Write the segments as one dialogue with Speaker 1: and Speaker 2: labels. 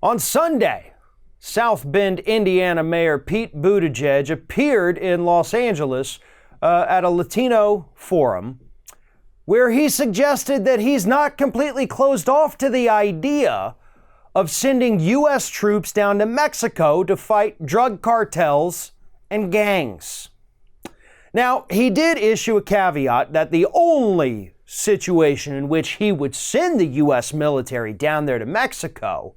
Speaker 1: On Sunday, South Bend, Indiana Mayor Pete Buttigieg appeared in Los Angeles at a Latino forum where he suggested that he's not completely closed off to the idea of sending U.S. troops down to Mexico to fight drug cartels and gangs. Now, he did issue a caveat that the only situation in which he would send the U.S. military down there to Mexico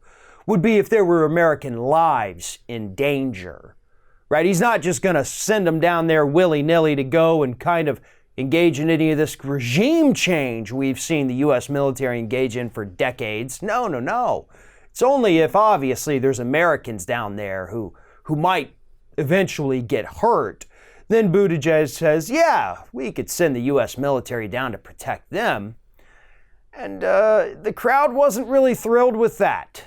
Speaker 1: would be if there were American lives in danger, right? He's not just going to send them down there willy-nilly to go and kind of engage in any of this regime change we've seen the U.S. military engage in for decades. No. It's only if, obviously, there's Americans down there who might eventually get hurt. Then Buttigieg says, yeah, we could send the U.S. military down to protect them. And the crowd wasn't really thrilled with that.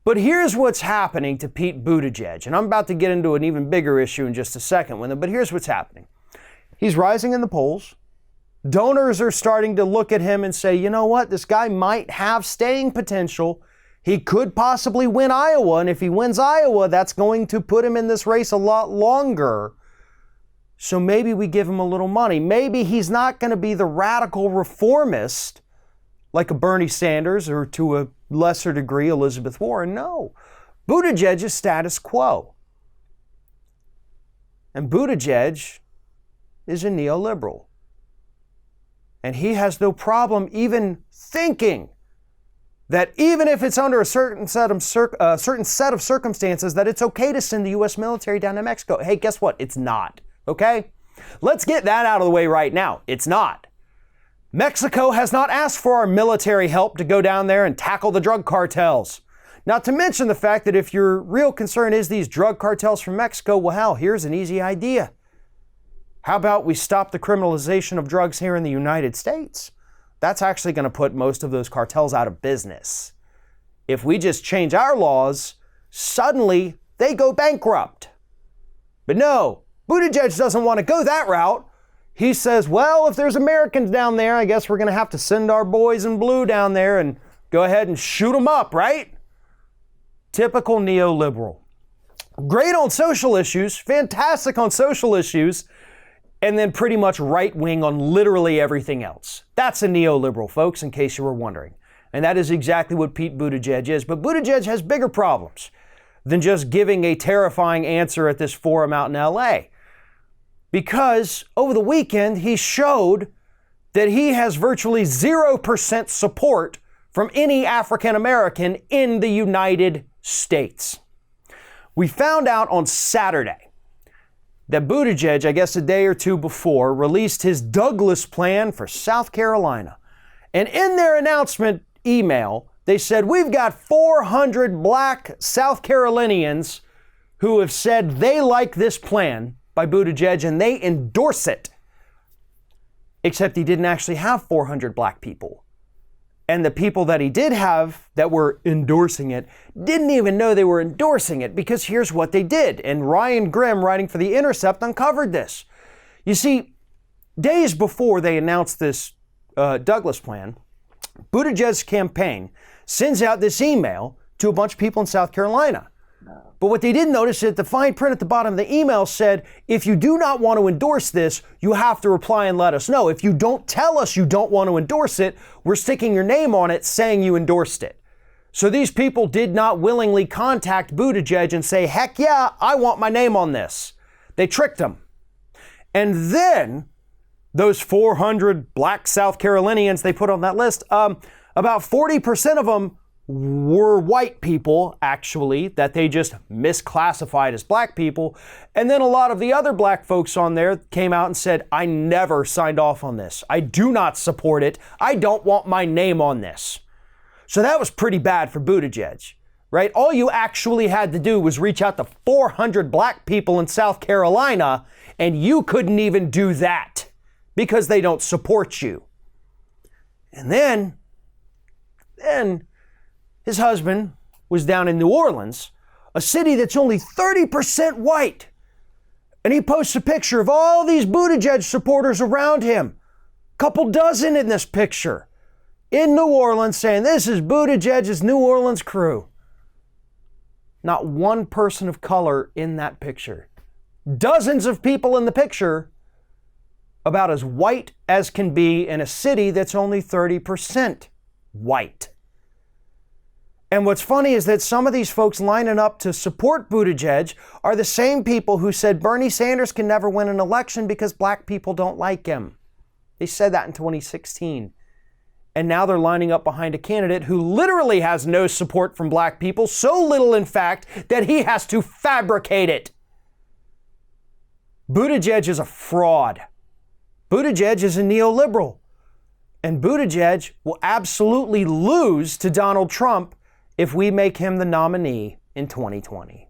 Speaker 1: But here's what's happening to Pete Buttigieg, and I'm about to get into an even bigger issue in just a second with him, but here's what's happening. He's rising in the polls. Donors are starting to look at him and say, you know what, this guy might have staying potential. He could possibly win Iowa, and if he wins Iowa, that's going to put him in this race a lot longer. So maybe we give him a little money. Maybe he's not going to be the radical reformist like a Bernie Sanders or to a lesser degree Elizabeth Warren. No. Buttigieg is status quo. And Buttigieg is a neoliberal. And he has no problem even thinking that even if it's under a certain set of circumstances, that it's okay to send the U.S. military down to Mexico. Hey, guess what? It's not. Okay? Let's get that out of the way right now. It's not. Mexico has not asked for our military help to go down there and tackle the drug cartels. Not to mention the fact that if your real concern is these drug cartels from Mexico, well, hell, here's an easy idea. How about we stop the criminalization of drugs here in the United States? That's actually going to put most of those cartels out of business. If we just change our laws, suddenly they go bankrupt. But no, Buttigieg doesn't want to go that route. He says, well, if there's Americans down there, I guess we're going to have to send our boys in blue down there and go ahead and shoot them up, right? Typical neoliberal. Great on social issues, fantastic on social issues, and then pretty much right-wing on literally everything else. That's a neoliberal, folks, in case you were wondering. And that is exactly what Pete Buttigieg is. But Buttigieg has bigger problems than just giving a terrifying answer at this forum out in L.A. Because over the weekend, he showed that he has virtually 0% support from any African American in the United States. We found out on Saturday that Buttigieg, I guess a day or two before, released his Douglas plan for South Carolina. And in their announcement email, they said, we've got 400 black South Carolinians who have said they like this plan by Buttigieg and they endorse it. Except he didn't actually have 400 black people. And the people that he did have that were endorsing it didn't even know they were endorsing it, because here's what they did. And Ryan Grimm, writing for The Intercept, uncovered this. You see, days before they announced this Douglas plan, Buttigieg's campaign sends out this email to a bunch of people in South Carolina. But what they didn't notice is that the fine print at the bottom of the email said, if you do not want to endorse this, you have to reply and let us know. If you don't tell us you don't want to endorse it, we're sticking your name on it saying you endorsed it. So these people did not willingly contact Buttigieg and say, heck yeah, I want my name on this. They tricked him. And then those 400 black South Carolinians they put on that list, about 40% of them were white people, actually, that they just misclassified as black people. And then a lot of the other black folks on there came out and said, I never signed off on this. I do not support it. I don't want my name on this. So that was pretty bad for Buttigieg, right? All you actually had to do was reach out to 400 black people in South Carolina, and you couldn't even do that because they don't support you. And then his husband was down in New Orleans, a city that's only 30% white. And he posts a picture of all these Buttigieg supporters around him. Couple dozen in this picture. In New Orleans, saying this is Buttigieg's New Orleans crew. Not one person of color in that picture. Dozens of people in the picture, about as white as can be in a city that's only 30% white. And what's funny is that some of these folks lining up to support Buttigieg are the same people who said Bernie Sanders can never win an election because black people don't like him. They said that in 2016. And now they're lining up behind a candidate who literally has no support from black people, so little in fact that he has to fabricate it. Buttigieg is a fraud. Buttigieg is a neoliberal. And Buttigieg will absolutely lose to Donald Trump if we make him the nominee in 2020.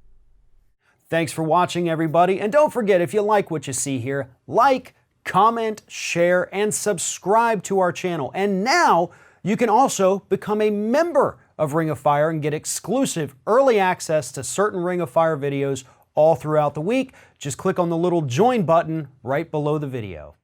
Speaker 1: Thanks for watching, everybody. And don't forget, if you like what you see here, like, comment, share, and subscribe to our channel. And now you can also become a member of Ring of Fire and get exclusive early access to certain Ring of Fire videos all throughout the week. Just click on the little join button right below the video.